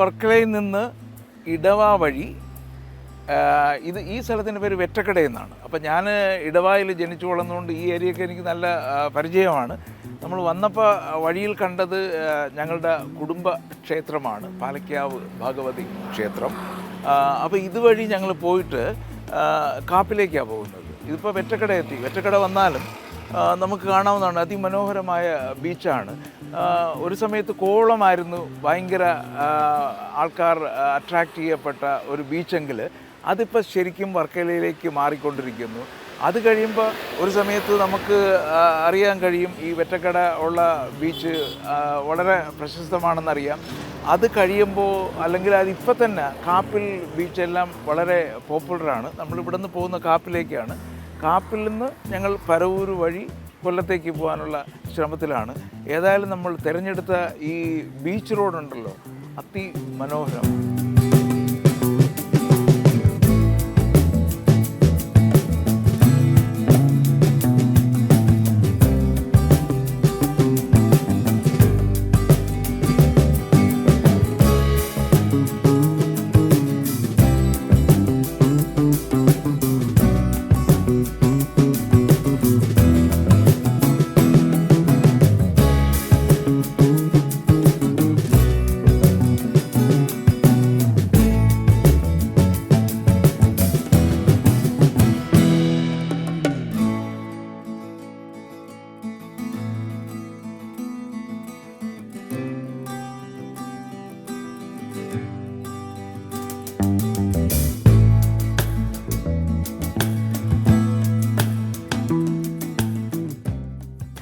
വർക്കലയിൽ നിന്ന് ഇടവ വഴി ഈ സ്ഥലത്തിൻ്റെ പേര് വെറ്റക്കട എന്നാണ്. അപ്പോൾ ഞാൻ ഇടവായിൽ ജനിച്ചു വളർന്നുകൊണ്ട് ഈ ഏരിയയൊക്കെ എനിക്ക് നല്ല പരിചയമാണ്. നമ്മൾ വന്നപ്പോൾ വഴിയിൽ കണ്ടത് ഞങ്ങളുടെ കുടുംബ ക്ഷേത്രമാണ്, പാലക്കാവ് ഭഗവതി ക്ഷേത്രം. അപ്പോൾ ഇതുവഴി ഞങ്ങൾ പോയിട്ട് കാപ്പിലേക്കാണ് പോകുന്നത്. ഇതിപ്പോൾ വെറ്റക്കട എത്തി. വെറ്റക്കട വന്നാലും നമുക്ക് കാണാവുന്നതാണ്, അതിമനോഹരമായ ബീച്ചാണ്. ഒരു സമയത്ത് കോവളമായിരുന്നു ഭയങ്കര ആൾക്കാർ അട്രാക്റ്റ് ചെയ്യപ്പെട്ട ഒരു ബീച്ചെങ്കിൽ അതിപ്പോൾ ശരിക്കും വർക്കലയിലേക്ക് മാറിക്കൊണ്ടിരിക്കുന്നു. അത് കഴിയുമ്പോൾ ഒരു സമയത്ത് നമുക്ക് അറിയാൻ കഴിയും ഈ വെറ്റക്കട ഉള്ള ബീച്ച് വളരെ പ്രശസ്തമാണെന്നറിയാം. അത് കഴിയുമ്പോൾ അല്ലെങ്കിൽ അതിപ്പോൾ തന്നെ കാപ്പിൽ ബീച്ചെല്ലാം വളരെ പോപ്പുലറാണ്. നമ്മളിവിടെ നിന്ന് പോകുന്ന കാപ്പിലേക്കാണ്. കാപ്പിൽ നിന്ന് ഞങ്ങൾ പരവൂർ വഴി കൊല്ലത്തേക്ക് പോകാനുള്ള ശ്രമത്തിലാണ്. ഏതായാലും നമ്മൾ തിരഞ്ഞെടുത്ത ഈ ബീച്ച് റോഡുണ്ടല്ലോ, അതിമനോഹരം.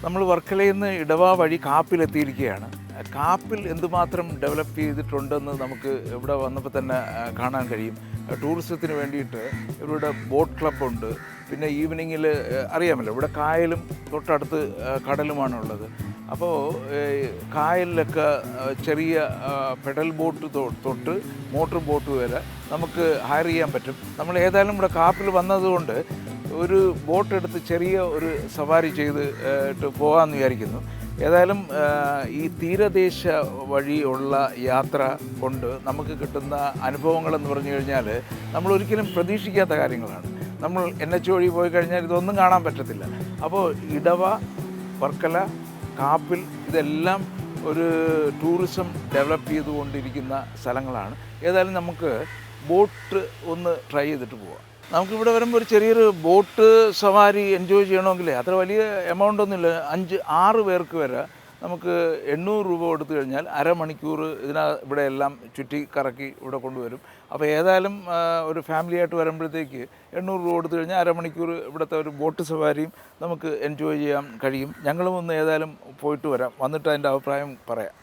നമ്മൾ വർക്കലയിൽ നിന്ന് ഇടവ വഴി കാപ്പിലെത്തിയിരിക്കുകയാണ്. കാപ്പിൽ എന്തുമാത്രം ഡെവലപ്പ് ചെയ്തിട്ടുണ്ടെന്ന് നമുക്ക് ഇവിടെ വന്നപ്പോൾ തന്നെ കാണാൻ കഴിയും. ടൂറിസത്തിന് വേണ്ടിയിട്ട് ഇവിടെ ബോട്ട് ക്ലബ്ബുണ്ട്. പിന്നെ ഈവനിങ്ങിൽ അറിയാമല്ലോ, ഇവിടെ കായലും തൊട്ടടുത്ത് കടലുമാണുള്ളത്. അപ്പോൾ കായലിലൊക്കെ ചെറിയ പെഡൽ ബോട്ട് തൊട്ട് മോട്ടോർ ബോട്ട് വരെ നമുക്ക് ഹയർ ചെയ്യാൻ പറ്റും. നമ്മൾ ഏതായാലും ഇവിടെ കാപ്പിൽ വന്നതുകൊണ്ട് ഒരു ബോട്ട് എടുത്ത് ചെറിയ ഒരു സവാരി ചെയ്തിട്ട് പോകാമെന്ന് വിചാരിക്കുന്നു. ഏതായാലും ഈ തീരദേശ വഴിയുള്ള യാത്ര കൊണ്ട് നമുക്ക് കിട്ടുന്ന അനുഭവങ്ങളെന്ന് പറഞ്ഞു കഴിഞ്ഞാൽ നമ്മൾ ഒരിക്കലും പ്രതീക്ഷിക്കാത്ത കാര്യങ്ങളാണ്. നമ്മൾ NH വഴി പോയി കഴിഞ്ഞാൽ ഇതൊന്നും കാണാൻ പറ്റത്തില്ല. അപ്പോൾ ഇടവ, വർക്കല, കാപ്പിൽ ഇതെല്ലാം ഒരു ടൂറിസം ഡെവലപ്പ് ചെയ്തുകൊണ്ടിരിക്കുന്ന സ്ഥലങ്ങളാണ്. ഏതായാലും നമുക്ക് ബോട്ട് ഒന്ന് ട്രൈ ചെയ്തിട്ട് പോവാം. നമുക്കിവിടെ വരുമ്പോൾ ഒരു ചെറിയൊരു ബോട്ട് സവാരി എൻജോയ് ചെയ്യണമെങ്കിൽ അത്ര വലിയ എമൗണ്ട് ഒന്നുമില്ല. 5-6 പേർക്ക് വരെ നമുക്ക് 800 രൂപ കൊടുത്തു കഴിഞ്ഞാൽ അരമണിക്കൂർ ഇവിടെ എല്ലാം ചുറ്റി കറക്കി ഇവിടെ കൊണ്ടുവരും. അപ്പോൾ ഏതായാലും ഒരു ഫാമിലിയായിട്ട് വരുമ്പോഴത്തേക്ക് 800 രൂപ കൊടുത്തു കഴിഞ്ഞാൽ അരമണിക്കൂർ ഇവിടുത്തെ ഒരു ബോട്ട് സവാരിയും നമുക്ക് എൻജോയ് ചെയ്യാൻ കഴിയും. ഞങ്ങളും ഒന്ന് ഏതായാലും പോയിട്ട് വരാം, വന്നിട്ട് അതിൻ്റെ അഭിപ്രായം പറയാം.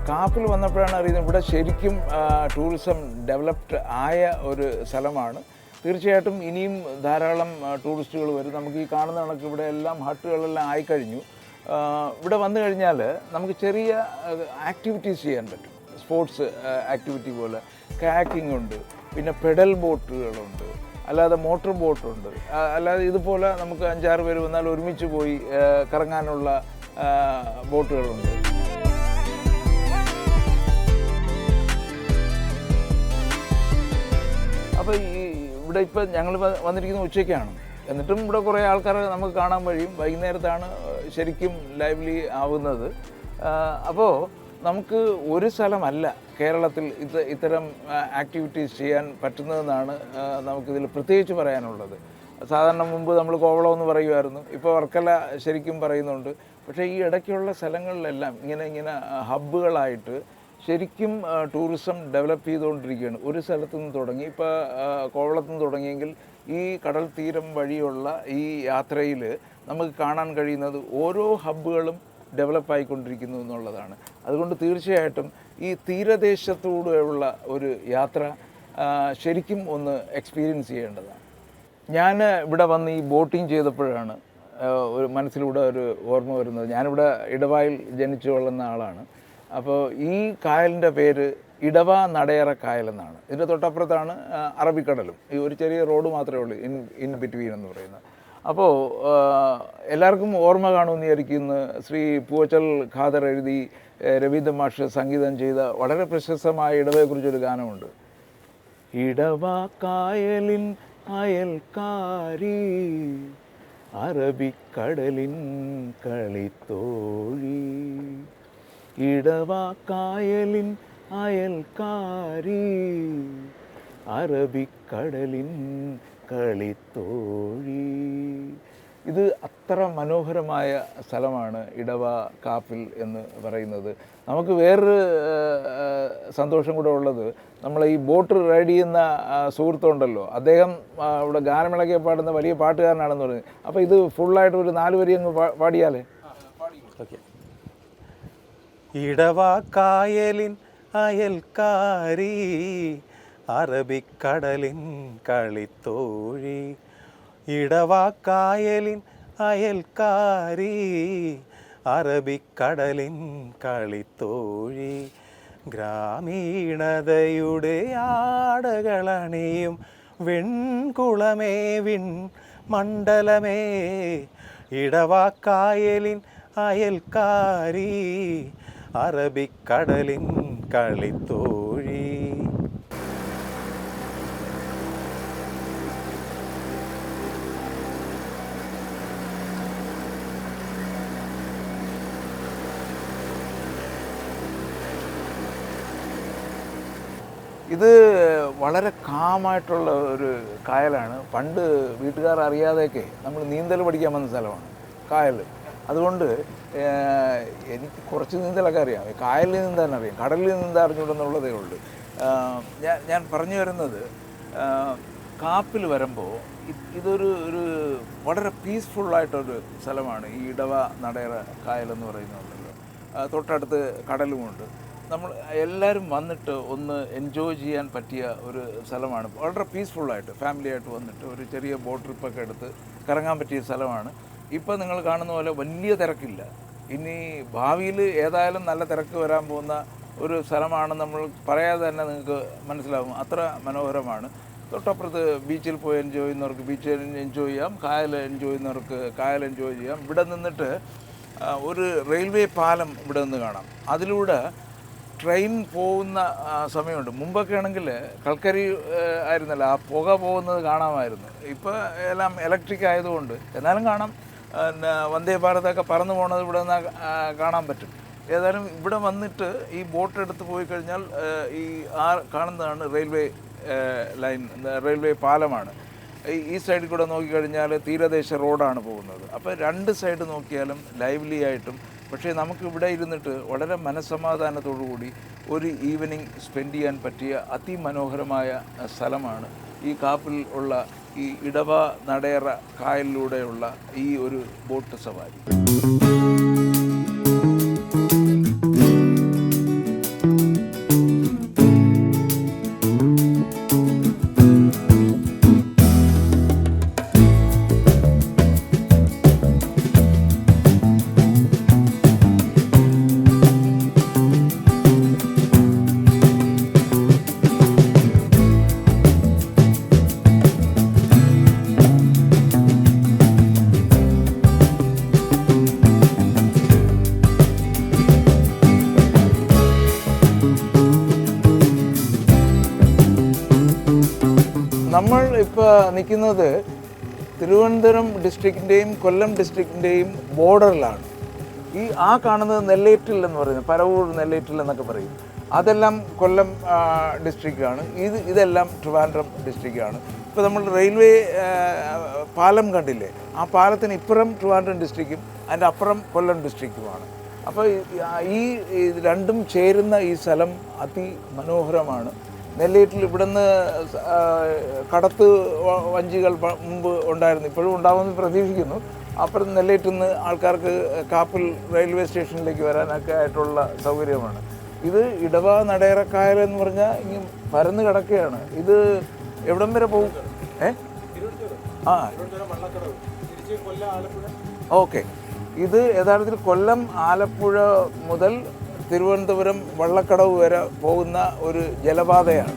കാപ്പിൽ വന്നപ്പോഴാണ് അറിയുന്നത് ഇവിടെ ശരിക്കും ടൂറിസം ഡെവലപ്ഡ് ആയ ഒരു സ്ഥലമാണ്. തീർച്ചയായിട്ടും ഇനിയും ധാരാളം ടൂറിസ്റ്റുകൾ വരും. നമുക്ക് ഈ കാണുന്ന കണക്ക് ഇവിടെ എല്ലാം ഹട്ടുകളെല്ലാം ആയിക്കഴിഞ്ഞു. ഇവിടെ വന്നു കഴിഞ്ഞാൽ നമുക്ക് ചെറിയ ആക്ടിവിറ്റീസ് ചെയ്യാൻ പറ്റും. സ്പോർട്സ് ആക്ടിവിറ്റി പോലെ കായാക്കിംഗ് ഉണ്ട്, പിന്നെ പെഡൽ ബോട്ടുകളുണ്ട്, അല്ലാതെ മോട്ടോർ ബോട്ടുണ്ട്, അല്ലാതെ ഇതുപോലെ നമുക്ക് 5-6 പേര് വന്നാൽ ഒരുമിച്ച് പോയി കറങ്ങാനുള്ള ബോട്ടുകളുണ്ട്. അപ്പോൾ ഇവിടെ ഇപ്പം ഞങ്ങൾ വന്നിരിക്കുന്ന ഉച്ചയ്ക്കാണ്. എന്നിട്ടും ഇവിടെ കുറേ ആൾക്കാർ നമുക്ക് കാണാൻ കഴിയും. വൈകുന്നേരത്താണ് ശരിക്കും ലൈവ്ലി ആവുന്നത്. അപ്പോൾ നമുക്ക് ഒരു സ്ഥലമല്ല കേരളത്തിൽ ഇത്തരം ആക്ടിവിറ്റീസ് ചെയ്യാൻ പറ്റുന്നതെന്നാണ് നമുക്കിതിൽ പ്രത്യേകിച്ച് പറയാനുള്ളത്. സാധാരണ മുമ്പ് നമ്മൾ കോവളം എന്ന് പറയുമായിരുന്നു, ഇപ്പോൾ വർക്കല ശരിക്കും പറയുന്നുണ്ട്. പക്ഷേ ഈ ഇടയ്ക്കുള്ള സ്ഥലങ്ങളിലെല്ലാം ഇങ്ങനെ ഹബ്ബുകളായിട്ട് ശരിക്കും ടൂറിസം ഡെവലപ്പ് ചെയ്തുകൊണ്ടിരിക്കുകയാണ്. ഒരു സ്ഥലത്തു നിന്ന് തുടങ്ങി, ഇപ്പോൾ കോവളത്തു നിന്ന് തുടങ്ങിയെങ്കിൽ ഈ കടൽ തീരം വഴിയുള്ള ഈ യാത്രയിൽ നമുക്ക് കാണാൻ കഴിയുന്നത് ഓരോ ഹബ്ബുകളും ഡെവലപ്പായിക്കൊണ്ടിരിക്കുന്നു എന്നുള്ളതാണ്. അതുകൊണ്ട് തീർച്ചയായിട്ടും ഈ തീരദേശത്തൂടെയുള്ള ഒരു യാത്ര ശരിക്കും ഒന്ന് എക്സ്പീരിയൻസ് ചെയ്യേണ്ടതാണ്. ഞാൻ ഇവിടെ വന്ന് ഈ ബോട്ടിങ് ചെയ്തപ്പോഴാണ് ഒരു മനസ്സിലൂടെ ഒരു ഓർമ്മ വരുന്നത്. ഞാനിവിടെ ഇടവായിൽ ജനിച്ചു വളർന്ന ആളാണ്. അപ്പോൾ ഈ കായലിൻ്റെ പേര് ഇടവ നടയറ കായൽ എന്നാണ്. ഇതിൻ്റെ തൊട്ടപ്പുറത്താണ് അറബിക്കടലും. ഈ ഒരു ചെറിയ റോഡ് മാത്രമേ ഉള്ളൂ ഇൻ ബിറ്റ്വീൻ എന്ന് പറയുന്നത്. അപ്പോൾ എല്ലാവർക്കും ഓർമ്മ കാണുമെന്ന് വിചാരിക്കുന്ന ശ്രീ പൂവച്ചൽ ഖാദർ എഴുതി രവീന്ദ്ര മാഷ് സംഗീതം ചെയ്ത വളരെ പ്രശസ്തമായ ഇടവയെക്കുറിച്ചൊരു ഗാനമുണ്ട്. ഇടവ കായലിൻ അയൽക്കാരി അറബിക്കടലിൻ കളിത്തോഴി, ഇടവ കായലിൻ അയൽക്കാരി അറബിക്കടലിൻ കളിത്തോഴി. ഇത് അത്ര മനോഹരമായ സ്ഥലമാണ് ഇടവ കാപ്പിൽ എന്ന് പറയുന്നത്. നമുക്ക് വേറൊരു സന്തോഷം കൂടെ ഉള്ളത്, നമ്മൾ ഈ ബോട്ട് റൈഡ് ചെയ്യുന്ന സുഹൃത്തുണ്ടല്ലോ, അദ്ദേഹം ഇവിടെ ഗാനമേളയ്ക്ക് പാടുന്ന വലിയ പാട്ടുകാരനാണെന്ന് പറയുന്നത്. അപ്പോൾ ഇത് ഫുള്ളായിട്ട് ഒരു 4 വരി അങ്ങ് പാടിയാലേ? ഓക്കെ. ഇടവ കായലിൻ അയൽക്കാരി അറബിക്കടലിൻ കളിത്തോഴി, ഇടവ കായലിൻ അയൽക്കാരി അറബിക്കടലിൻ കളിത്തോഴി, ഗ്രാമീണതയുടെ ആടകളണിയും വെൺകുളമേ വിൺ മണ്ഡലമേ, ഇടവ കായലിൻ അയൽക്കാരി അറബിക്കടലിൻ കളിത്തോഴി. ഇത് വളരെ കാമായിട്ടുള്ള ഒരു കായലാണ്. പണ്ട് വീട്ടുകാർ അറിയാതെയൊക്കെ നമ്മൾ നീന്തൽ പഠിക്കാൻ വന്ന സ്ഥലമാണ് കായൽ. അതുകൊണ്ട് എനിക്ക് കുറച്ച് നീന്തലൊക്കെ അറിയാം. കായലിൽ നീന്താൻ അറിയാം, കടലിൽ നീന്താൻ അറിഞ്ഞുകൂടെന്നുള്ളതേ ഉള്ളൂ. ഞാൻ പറഞ്ഞു വരുന്നത്, കാപ്പിൽ വരുമ്പോൾ ഇതൊരു വളരെ പീസ്ഫുള്ളായിട്ടൊരു സ്ഥലമാണ് ഈ ഇടവ നടയറ കായലെന്ന് പറയുന്നുണ്ടല്ലോ. തൊട്ടടുത്ത് കടലുമുണ്ട്. നമ്മൾ എല്ലാവരും വന്നിട്ട് ഒന്ന് എൻജോയ് ചെയ്യാൻ പറ്റിയ ഒരു സ്ഥലമാണ്. വളരെ പീസ്ഫുള്ളായിട്ട് ഫാമിലിയായിട്ട് വന്നിട്ട് ഒരു ചെറിയ ബോട്ട് ട്രിപ്പൊക്കെ എടുത്ത് കറങ്ങാൻ പറ്റിയ സ്ഥലമാണ്. ഇപ്പോൾ നിങ്ങൾ കാണുന്ന പോലെ വലിയ തിരക്കില്ല. ഇനി ഭാവിയിൽ ഏതായാലും നല്ല തിരക്ക് വരാൻ പോകുന്ന ഒരു സ്ഥലമാണ്. നമ്മൾ പറയാതെ തന്നെ നിങ്ങൾക്ക് മനസ്സിലാകും, അത്ര മനോഹരമാണ്. തൊട്ടപ്പുറത്ത് ബീച്ചിൽ പോയി എൻജോയ് ചെയ്യുന്നവർക്ക് ബീച്ച് എൻജോയ് ചെയ്യാം, കായൽ എൻജോയ് ചെയ്യുന്നവർക്ക് കായൽ എൻജോയ് ചെയ്യാം. ഇവിടെ നിന്നിട്ട് ഒരു റെയിൽവേ പാലം ഇവിടെ നിന്ന് കാണാം. അതിലൂടെ ട്രെയിൻ പോകുന്ന സമയമുണ്ട്. മുമ്പൊക്കെ ആണെങ്കിൽ കൽക്കരി ആയിരുന്നല്ലോ, ആ പുക പോകുന്നത് കാണാമായിരുന്നു. ഇപ്പോൾ എല്ലാം ഇലക്ട്രിക് ആയതുകൊണ്ട് എന്നാലും കാണാം. പിന്നെ വന്ദേ ഭാരതൊക്കെ പറന്നു പോകുന്നത് ഇവിടെ നിന്ന് കാണാൻ പറ്റും. ഏതായാലും ഇവിടെ വന്നിട്ട് ഈ ബോട്ട് എടുത്ത് പോയി കഴിഞ്ഞാൽ ഈ കാണുന്നതാണ് റെയിൽവേ ലൈൻ, റെയിൽവേ പാലമാണ്. ഈ സൈഡിൽ കൂടെ നോക്കിക്കഴിഞ്ഞാൽ തീരദേശ റോഡാണ് പോകുന്നത്. അപ്പോൾ 2 സൈഡ് നോക്കിയാലും ലൈവ്ലി ആയിട്ടും, പക്ഷേ നമുക്ക് ഇവിടെ ഇരുന്നിട്ട് വളരെ മനസ്സമാധാനത്തോടു കൂടി ഒരു ഈവനിങ് സ്പെൻഡ് ചെയ്യാൻ പറ്റിയ അതിമനോഹരമായ സ്ഥലമാണ് ഈ കാപ്പിൽ ഉള്ള ഈ ഇടവ നടയറ കായലിലൂടെയുള്ള ഈ ഒരു ബോട്ട് സവാരി. നമ്മൾ ഇപ്പോൾ നിൽക്കുന്നത് തിരുവനന്തപുരം ഡിസ്ട്രിക്റ്റിൻ്റെയും കൊല്ലം ഡിസ്ട്രിക്റ്റിൻ്റെയും ബോർഡറിലാണ്. ആ കാണുന്നത് നെല്ലേറ്റിൽ എന്ന് പറയുന്നത്, പരവൂർ നെല്ലേറ്റിൽ എന്നൊക്കെ പറയും, അതെല്ലാം കൊല്ലം ഡിസ്ട്രിക്റ്റാണ്. ഇതെല്ലാം ട്രിവാൻഡ്രം ഡിസ്ട്രിക്റ്റാണ്. ഇപ്പോൾ നമ്മൾ റെയിൽവേ പാലം കണ്ടില്ലേ, ആ പാലത്തിന് ഇപ്പുറം ട്രിവാൻഡ്രം ഡിസ്ട്രിക്റ്റും അതിൻ്റെ അപ്പുറം കൊല്ലം ഡിസ്ട്രിക്റ്റുമാണ്. അപ്പോൾ ഈ രണ്ടും ചേരുന്ന ഈ സ്ഥലം അതിമനോഹരമാണ്. നെല്ലേറ്റിൽ ഇവിടുന്ന് കടത്ത് വഞ്ചികൾ മുമ്പ് ഉണ്ടായിരുന്നു, ഇപ്പോഴും ഉണ്ടാകുമെന്ന് പ്രതീക്ഷിക്കുന്നു. അപ്പുറം നെല്ലേറ്റിൽ നിന്ന് ആൾക്കാർക്ക് കാപ്പിൽ റെയിൽവേ സ്റ്റേഷനിലേക്ക് വരാനൊക്കെ ആയിട്ടുള്ള സൗകര്യമാണ്. ഇത് ഇടവ നടയറക്കായൽ എന്ന് പറഞ്ഞാൽ ഇനി പരന്ന് കിടക്കുകയാണ്. ഇത് എവിടം വരെ പോകും? ഓക്കെ, ഇത് യഥാർത്ഥത്തിൽ കൊല്ലം ആലപ്പുഴ മുതൽ തിരുവനന്തപുരം വള്ളക്കടവ് വരെ പോകുന്ന ഒരു ജലപാതയാണ്.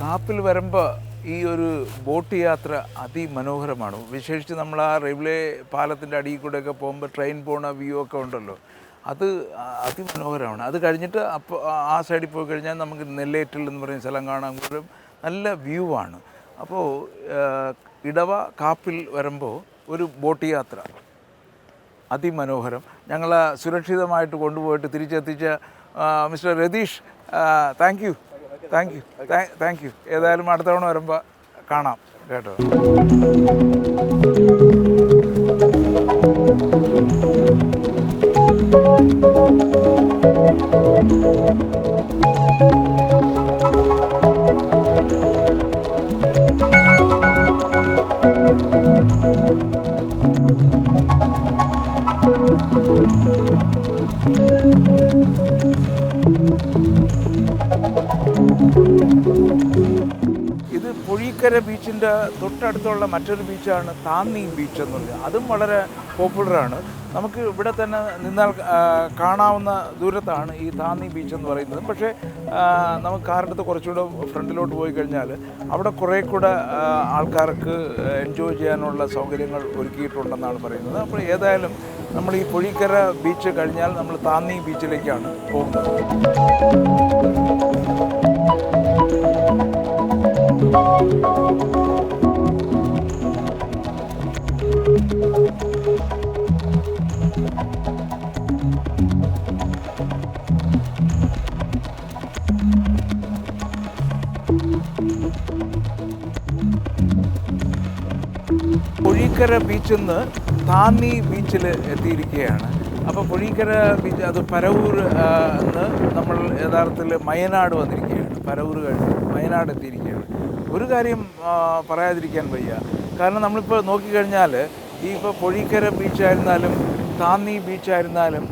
കാപ്പിൽ വരുമ്പോൾ ഈ ഒരു ബോട്ട് യാത്ര അതിമനോഹരമാണ്. വിശേഷിച്ച് നമ്മൾ ആ റെയിൽവേ പാലത്തിൻ്റെ അടിയിൽ കൂടെയൊക്കെ പോകുമ്പോൾ ട്രെയിൻ പോണ വ്യൂ ഒക്കെ ഉണ്ടല്ലോ, അത് അതിമനോഹരമാണ്. അത് കഴിഞ്ഞിട്ട് അപ്പോൾ ആ സൈഡിൽ പോയി കഴിഞ്ഞാൽ നമുക്ക് നെല്ലേറ്റിൽ എന്ന് പറയുന്ന സ്ഥലം കാണാൻ പോലും നല്ല വ്യൂ ആണ്. അപ്പോൾ ഇടവ കാപ്പിൽ വരുമ്പോൾ ഒരു ബോട്ട് യാത്ര അതിമനോഹരം. ഞങ്ങളെ സുരക്ഷിതമായിട്ട് കൊണ്ടുപോയിട്ട് തിരിച്ചെത്തിച്ച മിസ്റ്റർ രതീഷ്, താങ്ക് യു. ഏതായാലും അടുത്ത തവണ വരുമ്പോൾ കാണാം കേട്ടോ. ഇത് പൊഴിക്കര ബീച്ചിൻ്റെ തൊട്ടടുത്തുള്ള മറ്റൊരു ബീച്ചാണ് താന്നി ബീച്ച് എന്ന് പറഞ്ഞാൽ. അതും വളരെ പോപ്പുലറാണ്. നമുക്ക് ഇവിടെ തന്നെ നിന്നാൽ കാണാവുന്ന ദൂരത്താണ് ഈ താന്നി ബീച്ച് എന്ന് പറയുന്നത്. പക്ഷേ നമുക്ക് കാറെടുത്ത് കുറച്ചുകൂടെ ഫ്രണ്ടിലോട്ട് പോയി കഴിഞ്ഞാൽ അവിടെ കുറേ കൂടെ ആൾക്കാർക്ക് എൻജോയ് ചെയ്യാനുള്ള സൗകര്യങ്ങൾ ഒരുക്കിയിട്ടുണ്ടെന്നാണ് പറയുന്നത്. അപ്പോൾ ഏതായാലും നമ്മൾ ഈ പൊഴിക്കര ബീച്ച് കഴിഞ്ഞാൽ നമ്മൾ താന്നി ബീച്ചിലേക്കാണ് പോകുന്നത്. പൊഴിക്കര ബീച്ചിൽ നിന്ന് താന്നി ബീച്ചിൽ എത്തിയിരിക്കുകയാണ്. അപ്പോൾ പൊഴിക്കര ബീച്ച് അത് പരവൂർ എന്ന് നമ്മൾ യഥാർത്ഥത്തിൽ മയനാട് വന്നിരിക്കുകയാണ്. പരവൂർ കഴിഞ്ഞ് മയനാട് എത്തിയിരിക്കുകയാണ്. ഒരു കാര്യം പറയാതിരിക്കാൻ വയ്യ, കാരണം നമ്മളിപ്പോൾ നോക്കിക്കഴിഞ്ഞാൽ ഈ ഇപ്പോൾ പൊഴിക്കര ബീച്ചായിരുന്നാലും താന്നി ബീച്ചായിരുന്നാലും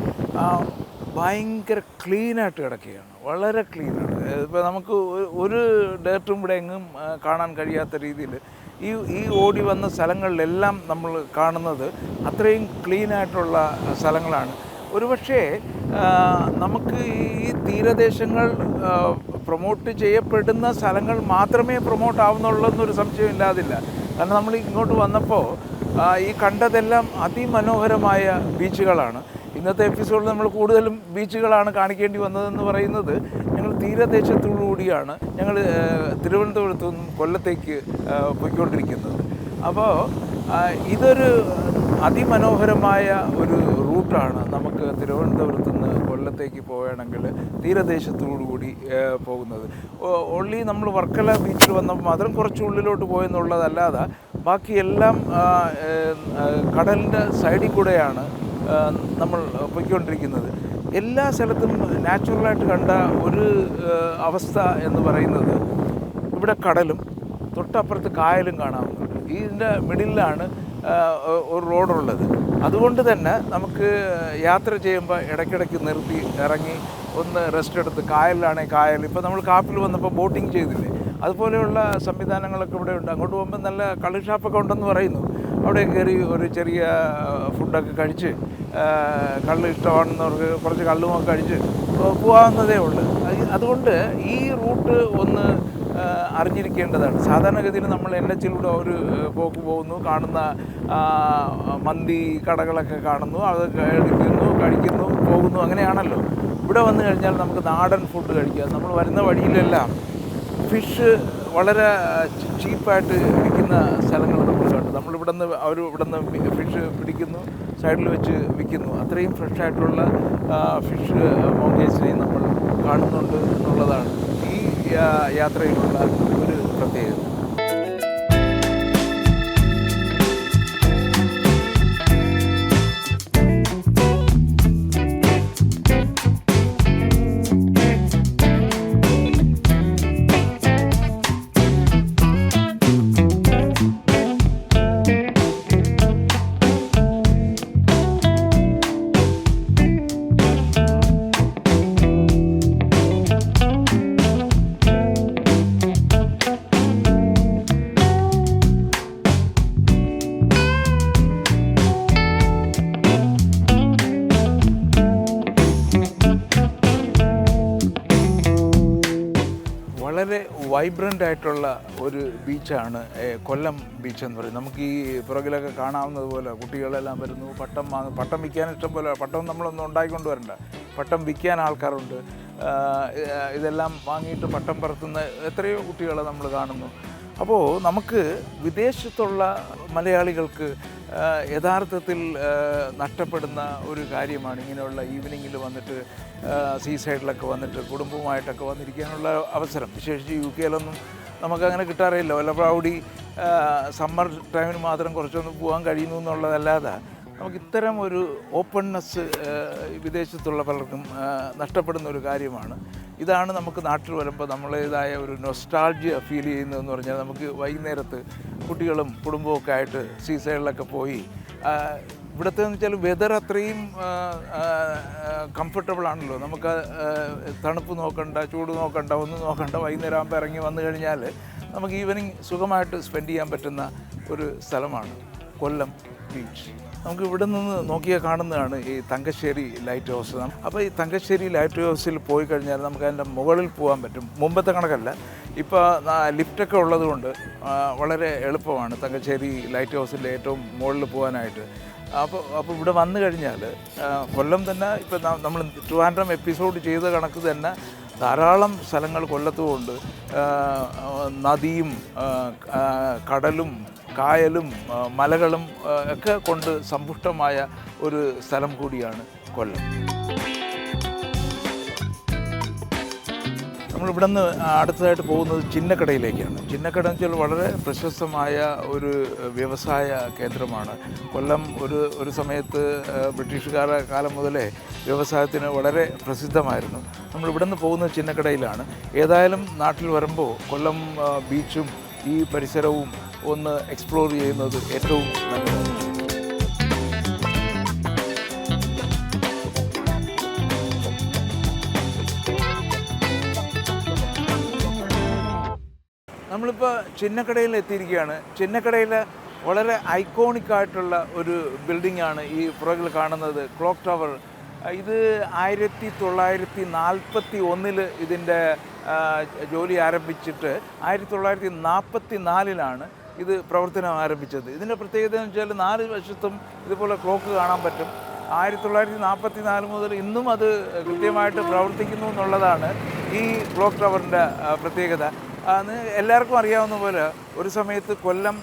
ഭയങ്കര ക്ലീനായിട്ട് കിടക്കുകയാണ്, വളരെ ക്ലീനാണ്. ഇപ്പോൾ നമുക്ക് ഒരു ഡേർട്ടും ഇവിടെ എങ്ങും കാണാൻ കഴിയാത്ത രീതിയിൽ ഈ ഓടി വന്ന സ്ഥലങ്ങളിലെല്ലാം നമ്മൾ കാണുന്നത് അത്രയും ക്ലീനായിട്ടുള്ള സ്ഥലങ്ങളാണ്. ഒരുപക്ഷേ നമുക്ക് ഈ തീരദേശങ്ങൾ പ്രൊമോട്ട് ചെയ്യപ്പെടുന്ന സ്ഥലങ്ങൾ മാത്രമേ പ്രൊമോട്ട് ആവുന്നുള്ളൂ എന്നൊരു സംശയം ഇല്ലാതില്ല. കാരണം നമ്മൾ ഇങ്ങോട്ട് വന്നപ്പോൾ ഈ കണ്ടതെല്ലാം അതിമനോഹരമായ ബീച്ചുകളാണ്. ഇന്നത്തെ എപ്പിസോഡിൽ നമ്മൾ കൂടുതലും ബീച്ചുകളാണ് കാണിക്കേണ്ടി വന്നതെന്ന് പറയുന്നത് ഞങ്ങൾ തീരദേശത്തോടുകൂടിയാണ് ഞങ്ങൾ തിരുവനന്തപുരത്തു നിന്നും കൊല്ലത്തേക്ക് പോയിക്കൊണ്ടിരിക്കുന്നത്. അപ്പോൾ ഇതൊരു അതിമനോഹരമായ ഒരു റൂട്ടാണ്. നമുക്ക് തിരുവനന്തപുരത്തു നിന്ന് കൊല്ലത്തേക്ക് പോവുകയാണെങ്കിൽ തീരദേശത്തോടുകൂടി പോകുന്നത്. ഓൺലി നമ്മൾ വർക്കല ബീച്ചിൽ വന്നപ്പോൾ മാത്രം കുറച്ച് ഉള്ളിലോട്ട് പോയെന്നുള്ളതല്ലാതെ ബാക്കിയെല്ലാം കടലിൻ്റെ സൈഡിൽ കൂടെയാണ് നമ്മൾ പോയിക്കൊണ്ടിരിക്കുന്നത്. എല്ലാ സ്ഥലത്തും നാച്ചുറലായിട്ട് കണ്ട ഒരു അവസ്ഥ എന്ന് പറയുന്നത് ഇവിടെ കടലും തൊട്ടപ്പുറത്ത് കായലും കാണാവുന്നുണ്ട്. ഇതിൻ്റെ മിഡിലാണ് ഒരു റോഡുള്ളത്. അതുകൊണ്ട് തന്നെ നമുക്ക് യാത്ര ചെയ്യുമ്പോൾ ഇടയ്ക്കിടയ്ക്ക് നിർത്തി ഇറങ്ങി ഒന്ന് റെസ്റ്റ് എടുത്ത് കായലിലാണെങ്കിൽ കായൽ, ഇപ്പോൾ നമ്മൾ കാപ്പിൽ വന്നപ്പോൾ ബോട്ടിങ് ചെയ്തില്ലേ, അതുപോലെയുള്ള സംവിധാനങ്ങളൊക്കെ ഇവിടെ ഉണ്ട്. അങ്ങോട്ട് പോകുമ്പോൾ നല്ല കള്ള് ഷാപ്പൊക്കെ ഉണ്ടെന്ന് പറയുന്നു. അവിടെ കയറി ഒരു ചെറിയ ഫുഡൊക്കെ കഴിച്ച് കള്ള് ഇഷ്ടമാണെന്നവർക്ക് കുറച്ച് കള്ളുമൊക്കെ കഴിച്ച് പോകാവുന്നതേ ഉള്ളൂ. അതുകൊണ്ട് ഈ റൂട്ട് ഒന്ന് അറിഞ്ഞിരിക്കേണ്ടതാണ്. സാധാരണഗതിയിൽ നമ്മൾ NH-ലൂടെ ഒരു പോക്ക് പോകുന്നു, കാണുന്ന മന്തി കടകളൊക്കെ കാണുന്നു, അത് കഴിക്കുന്നു പോകുന്നു, അങ്ങനെയാണല്ലോ. ഇവിടെ വന്നു കഴിഞ്ഞാൽ നമുക്ക് നാടൻ ഫുഡ് കഴിക്കാം. നമ്മൾ വരുന്ന വഴിയിലെല്ലാം ഫിഷ് വളരെ ചീപ്പായിട്ട് വിൽക്കുന്ന സ്ഥലങ്ങൾ നമ്മൾ കണ്ടു. അവർ ഇവിടുന്ന് ഫിഷ് പിടിക്കുന്നു, സൈഡിൽ വെച്ച് വിൽക്കുന്നു. അത്രയും ഫ്രഷായിട്ടുള്ള ഫിഷ് മൗണ്ടേഴ്സിനെയും നമ്മൾ കാണുന്നുണ്ട് എന്നുള്ളതാണ് ഈ യാത്രയിലുള്ള ഒരു പ്രത്യേകത. വളരെ വൈബ്രൻ്റ് ആയിട്ടുള്ള ഒരു ബീച്ചാണ് കൊല്ലം ബീച്ച് എന്ന് പറയുന്നത്. നമുക്ക് ഈ പുറകിലൊക്കെ കാണാവുന്നതുപോലെ കുട്ടികളെല്ലാം വരുന്നു, പട്ടം വിൽക്കാൻ ഇഷ്ടംപോലെ. പട്ടം നമ്മളൊന്നും ഉണ്ടാക്കിക്കൊണ്ട് വരണ്ട, പട്ടം വിൽക്കാൻ ആൾക്കാരുണ്ട്. ഇതെല്ലാം വാങ്ങിയിട്ട് പട്ടം പറത്തുന്ന എത്രയോ കുട്ടികളെ നമ്മൾ കാണുന്നു. അപ്പോൾ നമുക്ക് വിദേശത്തുള്ള മലയാളികൾക്ക് യഥാർത്ഥത്തിൽ നഷ്ടപ്പെടുന്ന ഒരു കാര്യമാണ് ഇങ്ങനെയുള്ള ഈവനിങ്ങിൽ വന്നിട്ട് സീ സൈഡിലൊക്കെ വന്നിട്ട് കുടുംബവുമായിട്ടൊക്കെ വന്നിരിക്കാനുള്ള അവസരം. വിശേഷിച്ച് UK-ലൊന്നും നമുക്കങ്ങനെ കിട്ടാറില്ല. വല്ലപ്പോൾ അവിടെ സമ്മർ ടൈമിന് മാത്രം കുറച്ചൊന്ന് പോകാൻ കഴിയുന്നു എന്നുള്ളതല്ലാതെ നമുക്ക് ഇത്തരം ഒരു ഓപ്പൺനെസ് വിദേശത്തുള്ള പലർക്കും നഷ്ടപ്പെടുന്ന ഒരു കാര്യമാണ്. ഇതാണ് നമുക്ക് നാട്ടിൽ വരുമ്പോൾ നമ്മളേതായ ഒരു നൊസ്റ്റാൾജിയ ഫീൽ ചെയ്യുന്നതെന്ന് പറഞ്ഞാൽ, നമുക്ക് വൈകുന്നേരത്ത് കുട്ടികളും കുടുംബവും ഒക്കെ ആയിട്ട് സീ സൈഡിലൊക്കെ പോയി ഇവിടുത്തെ എന്ന് വെച്ചാൽ വെതർ അത്രയും കംഫർട്ടബിൾ ആണല്ലോ. നമുക്ക് തണുപ്പ് നോക്കണ്ട, ചൂട് നോക്കണ്ട, ഒന്നും നോക്കണ്ട. വൈകുന്നേരം ആകുമ്പോൾ ഇറങ്ങി വന്നു കഴിഞ്ഞാൽ നമുക്ക് ഈവനിങ് സുഖമായിട്ട് സ്പെൻഡ് ചെയ്യാൻ പറ്റുന്ന ഒരു സ്ഥലമാണ് കൊല്ലം ബീച്ച്. നമുക്ക് ഇവിടെ നിന്ന് നോക്കിയാൽ കാണുന്നതാണ് ഈ തങ്കശ്ശേരി ലൈറ്റ് ഹൗസ്. അപ്പോൾ ഈ തങ്കശ്ശേരി ലൈറ്റ് ഹൗസിൽ പോയി കഴിഞ്ഞാൽ നമുക്ക് അതിൻ്റെ മുകളിൽ പോകാൻ പറ്റും. മുമ്പത്തെ കണക്കല്ല, ഇപ്പോൾ ലിഫ്റ്റൊക്കെ ഉള്ളതുകൊണ്ട് വളരെ എളുപ്പമാണ് തങ്കശ്ശേരി ലൈറ്റ് ഹൗസിൻ്റെ ഏറ്റവും മുകളിൽ പോകാനായിട്ട്. അപ്പോൾ ഇവിടെ വന്നു കഴിഞ്ഞാൽ കൊല്ലം തന്നെ ഇപ്പോൾ നമ്മൾ ട്രിവാൻഡ്രം എപ്പിസോഡ് ചെയ്ത കണക്ക് തന്നെ ധാരാളം സ്ഥലങ്ങൾ കൊല്ലത്തുമുണ്ട്. നദിയും കടലും കായലും മലകളും ഒക്കെ കൊണ്ട് സമ്പുഷ്ടമായ ഒരു സ്ഥലം കൂടിയാണ് കൊല്ലം. നമ്മളിവിടെ നിന്ന് അടുത്തതായിട്ട് പോകുന്നത് ചിന്നക്കടയിലേക്കാണ്. ചിന്നക്കട എന്ന് വെച്ചാൽ വളരെ പ്രശസ്തമായ ഒരു വ്യവസായ കേന്ദ്രമാണ്. കൊല്ലം ഒരു സമയത്ത് ബ്രിട്ടീഷുകാരുടെ കാലം മുതലേ വ്യവസായത്തിന് വളരെ പ്രസിദ്ധമായിരുന്നു. നമ്മളിവിടെ നിന്ന് പോകുന്നത് ചിന്നക്കടയിലാണ്. ഏതായാലും നാട്ടിൽ വരുമ്പോൾ കൊല്ലം ബീച്ചും ഈ പരിസരവും ഒന്ന് എക്സ്പ്ലോർ ചെയ്യുന്നത് ഏറ്റവും നല്ലതാണ്. നമ്മളിപ്പോൾ ചിന്നക്കടയിൽ എത്തിയിരിക്കുകയാണ്. ചിന്നക്കടയിൽ വളരെ ഐക്കോണിക് ആയിട്ടുള്ള ഒരു ബിൽഡിംഗാണ് ഈ പുറകിൽ കാണുന്നത്, ക്ലോക്ക് ടവർ. ഇത് 1941 ഇതിൻ്റെ ജോലി ആരംഭിച്ചിട്ട് 1944 ഇത് പ്രവർത്തനം ആരംഭിച്ചത്. ഇതിൻ്റെ പ്രത്യേകത എന്ന് വെച്ചാൽ 4 വശത്തും ഇതുപോലെ ക്ലോക്ക് കാണാൻ പറ്റും. 1944 മുതൽ ഇന്നും അത് കൃത്യമായിട്ട് പ്രവർത്തിക്കുന്നു എന്നുള്ളതാണ് ഈ ക്ലോക്ക് ടവറിൻ്റെ പ്രത്യേകത. എല്ലാവർക്കും അറിയാവുന്ന പോലെ ഒരു സമയത്ത് കൊല്ലം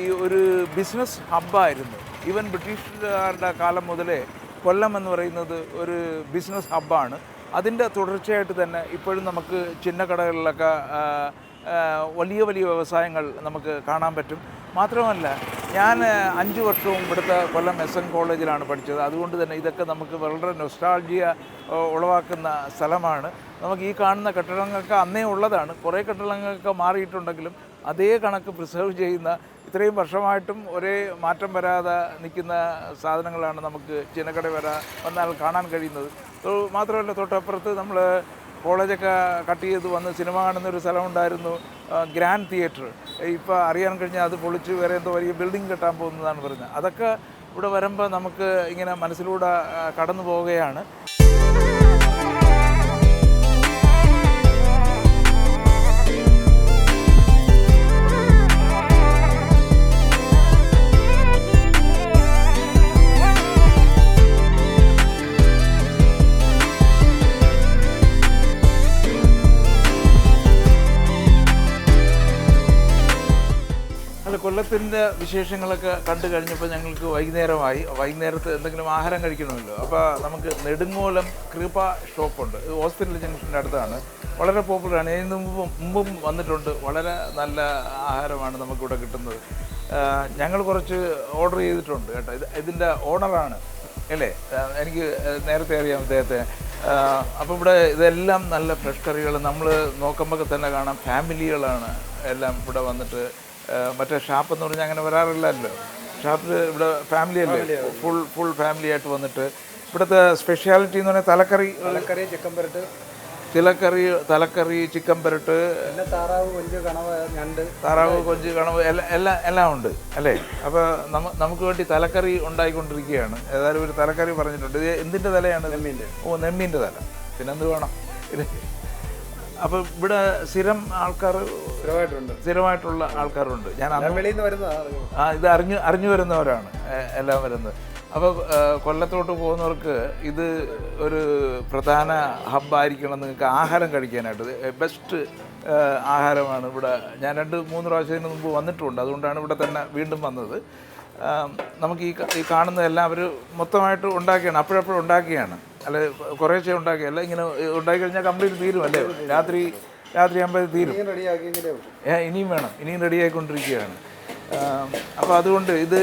ഈ ഒരു ബിസിനസ് ഹബ്ബായിരുന്നു. ഈവൻ ബ്രിട്ടീഷുകാരുടെ കാലം മുതലേ കൊല്ലം എന്ന് പറയുന്നത് ഒരു ബിസിനസ് ഹബ്ബാണ്. അതിൻ്റെ തുടർച്ചയായിട്ട് തന്നെ ഇപ്പോഴും നമുക്ക് ചിന്നക്കടകളിലൊക്കെ വലിയ വലിയ വ്യവസായങ്ങൾ നമുക്ക് കാണാൻ പറ്റും. മാത്രമല്ല, ഞാൻ 5 വർഷവും ഇവിടുത്തെ കൊല്ലം SN കോളേജിലാണ് പഠിച്ചത്. അതുകൊണ്ട് തന്നെ ഇതൊക്കെ നമുക്ക് വളരെ നൊസ്റ്റാൾജിയ ഉളവാക്കുന്ന സ്ഥലമാണ്. നമുക്ക് ഈ കാണുന്ന കെട്ടിടങ്ങൾക്ക് അന്നേ ഉള്ളതാണ്. കുറേ കെട്ടിടങ്ങൾക്ക് മാറിയിട്ടുണ്ടെങ്കിലും അതേ കണക്ക് പ്രിസർവ് ചെയ്യുന്ന, ഇത്രയും വർഷമായിട്ടും ഒരേ മാറ്റം വരാതെ നിൽക്കുന്ന സാധനങ്ങളാണ് നമുക്ക് ചിന്നക്കട വന്നാൽ കാണാൻ കഴിയുന്നത്. മാത്രമല്ല, തൊട്ടപ്പുറത്ത് നമ്മൾ കോളേജൊക്കെ കട്ട് ചെയ്ത് വന്ന് സിനിമ കാണുന്നൊരു സ്ഥലമുണ്ടായിരുന്നു, ഗ്രാൻഡ് തിയേറ്റർ. ഇപ്പോൾ അറിയാൻ കഴിഞ്ഞാൽ അത് പൊളിച്ച് വേറെ എന്തോ വലിയ ബിൽഡിംഗ് കെട്ടാൻ പോകുന്നതാണ് പറയുന്നത്. അതൊക്കെ ഇവിടെ വരുമ്പോൾ നമുക്ക് ഇങ്ങനെ മനസ്സിലൂടെ കടന്നു പോവുകയാണ്. കൊല്ലത്തിൻ്റെ വിശേഷങ്ങളൊക്കെ കണ്ടു കഴിഞ്ഞപ്പോൾ ഞങ്ങൾക്ക് വൈകുന്നേരമായി. വൈകുന്നേരത്ത് എന്തെങ്കിലും ആഹാരം കഴിക്കണമല്ലോ. അപ്പോൾ നമുക്ക് നെടുങ്ങോലം കൃപ ഷോപ്പുണ്ട്. ഹോസ്പിറ്റൽ ജംഗ്ഷൻ്റെ അടുത്താണ്. വളരെ പോപ്പുലറാണ്. ഇതിന് മുമ്പും വന്നിട്ടുണ്ട്. വളരെ നല്ല ആഹാരമാണ് നമുക്കിവിടെ കിട്ടുന്നത്. ഞങ്ങൾ കുറച്ച് ഓർഡർ ചെയ്തിട്ടുണ്ട് കേട്ടോ. ഇതിൻ്റെ ഓണറാണ് അല്ലേ, എനിക്ക് നേരത്തെ അറിയാം ഇദ്ദേഹത്തെ. അപ്പോൾ ഇവിടെ ഇതെല്ലാം നല്ല ഫ്രഷ് കറികൾ. നമ്മൾ നോക്കുമ്പോൾ തന്നെ കാണാം ഫാമിലികളാണ് എല്ലാം ഇവിടെ വന്നിട്ട്. മറ്റേ ഷാപ്പ് എന്ന് പറഞ്ഞാൽ അങ്ങനെ വരാറില്ലല്ലോ. ഷാപ്പിൽ ഇവിടെ ഫാമിലി അല്ലേ, ഫുൾ ഫാമിലി ആയിട്ട് വന്നിട്ട്. ഇവിടുത്തെ സ്പെഷ്യാലിറ്റി എന്ന് പറഞ്ഞാൽ തലക്കറി, ചിക്കൻ പെരട്ട്, തലക്കറി, ചിക്കൻ പെരട്ട്, താറാവ് കൊഞ്ച്, കണവ് എല്ലാം ഉണ്ട് അല്ലേ. അപ്പോൾ നമുക്ക് വേണ്ടി തലക്കറി ഉണ്ടായിക്കൊണ്ടിരിക്കുകയാണ്. ഏതായാലും ഒരു തലക്കറി പറഞ്ഞിട്ടുണ്ട്. ഇത് എന്തിൻ്റെ തലയാണ്? നെമ്മീൻ്റെ തല. പിന്നെന്ത് വേണം ഇത്? അപ്പോൾ ഇവിടെ സ്ഥിരമായിട്ടുള്ള ആൾക്കാരുണ്ട്. ഞാൻ ഇത് അറിഞ്ഞു വരുന്നവരാണ് എല്ലാം വരുന്നത്. അപ്പോൾ കൊല്ലത്തോട്ട് പോകുന്നവർക്ക് ഇത് ഒരു പ്രധാന ഹബ്ബായിരിക്കണം നിങ്ങൾക്ക് ആഹാരം കഴിക്കാനായിട്ട്. ബെസ്റ്റ് ആഹാരമാണ് ഇവിടെ. ഞാൻ 2-3 പ്രാവശ്യത്തിന് മുമ്പ് വന്നിട്ടുണ്ട്. അതുകൊണ്ടാണ് ഇവിടെ തന്നെ വീണ്ടും വന്നത്. നമുക്ക് ഈ കാണുന്നതെല്ലാം അവർ മൊത്തമായിട്ട് ഉണ്ടാക്കിയാണ്, അപ്പോഴപ്പോഴും ഉണ്ടാക്കിയാണ്. അല്ല കുറേശ്ശെ ഉണ്ടാക്കിയല്ല, ഇങ്ങനെ ഉണ്ടാക്കി കഴിഞ്ഞാൽ കംപ്ലീറ്റ് തീരും അല്ലേ. രാത്രി ആകുമ്പോൾ തീരും. ഇനിയും വേണം, ഇനിയും റെഡിയായിക്കൊണ്ടിരിക്കുകയാണ്. അപ്പോൾ അതുകൊണ്ട് ഇത്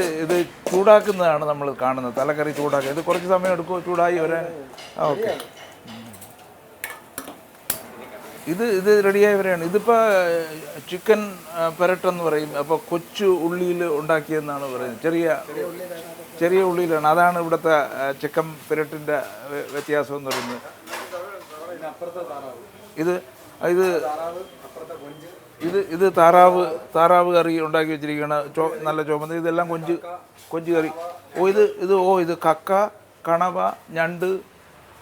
ചൂടാക്കുന്നതാണ് നമ്മൾ കാണുന്നത്. തലക്കറി ചൂടാക്കുക. ഇത് കുറച്ച് സമയം എടുക്കുമോ ചൂടായി വരാൻ? ഓക്കെ, ഇത് റെഡിയായി വരികയാണ്. ഇതിപ്പോൾ ചിക്കൻ പെരട്ടെന്ന് പറയും. അപ്പോൾ കൊച്ചു ഉള്ളിയിൽ ഉണ്ടാക്കിയെന്നാണ് പറയുന്നത്. ചെറിയ ഉള്ളിയിലാണ്. അതാണ് ഇവിടുത്തെ ചിക്കൻ പെരട്ടിൻ്റെ വ്യത്യാസം എന്ന് പറയുന്നത്. ഇത് താറാവ് കറി ഉണ്ടാക്കി വെച്ചിരിക്കുകയാണ്. നല്ല ചുമന്ന്. ഇതെല്ലാം കൊഞ്ച് കറി. ഇത് കക്ക, കണവ, ഞണ്ട്,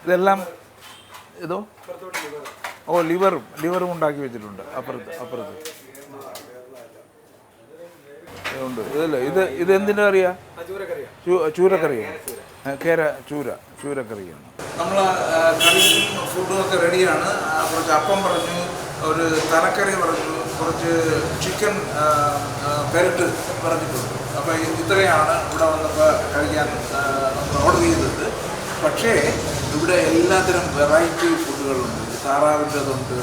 ഇതെല്ലാം ലിവറും ഉണ്ടാക്കി വെച്ചിട്ടുണ്ട് അപ്പുറത്ത് ഉണ്ട്. ഇതല്ലേ ഇത് എന്തിനാ അറിയാ? ചൂരക്കറിയാണ്. ചൂരക്കറിയാണ്. നമ്മൾ കറിയും ഫുഡും ഒക്കെ റെഡിയാണ്. കുറച്ച് അപ്പം പറഞ്ഞു, ഒരു തലക്കറി പറഞ്ഞു, കുറച്ച് ചിക്കൻ പെരട്ട് പറഞ്ഞിട്ടുണ്ട്. അപ്പോൾ ഇത്രയാണ് ഇവിടെ വന്നപ്പോൾ കഴിക്കാൻ നമ്മൾ ഓർഡർ ചെയ്തത്. പക്ഷേ ഇവിടെ എല്ലാത്തരം വെറൈറ്റി ഫുഡുകളുണ്ട്. താറാവിൻ്റെതുണ്ട്,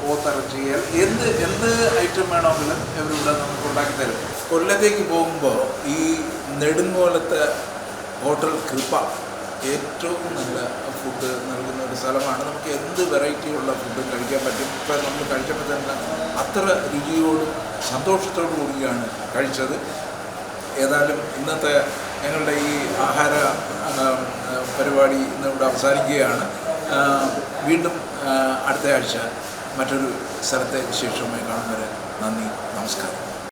പോത്തിറച്ചി, എന്ത് ഐറ്റം വേണമെങ്കിലും ഇവരിവിടെ നമുക്ക് ഉണ്ടാക്കി തരും. കൊല്ലത്തേക്ക് പോകുമ്പോൾ ഈ നെടുങ്ങോലത്തെ ഹോട്ടൽ കൃപ ഏറ്റവും നല്ല ഫുഡ് നൽകുന്ന ഒരു സ്ഥലമാണ്. നമുക്ക് എന്ത് വെറൈറ്റിയുള്ള ഫുഡ് കഴിക്കാൻ പറ്റും. ഇപ്പോൾ നമ്മൾ കഴിച്ചപ്പോൾ തന്നെ അത്ര രുചിയോടും സന്തോഷത്തോടു കൂടിയാണ് കഴിച്ചത്. ഏതായാലും ഇന്നത്തെ ഞങ്ങളുടെ ഈ ആഹാര പരിപാടി ഇന്നിവിടെ അവസാനിക്കുകയാണ്. വീണ്ടും അടുത്ത ആഴ്ച മറ്റൊരു സ്ഥലത്തെ വിശേഷമായി കാണുന്നവരെ നന്ദി, നമസ്കാരം.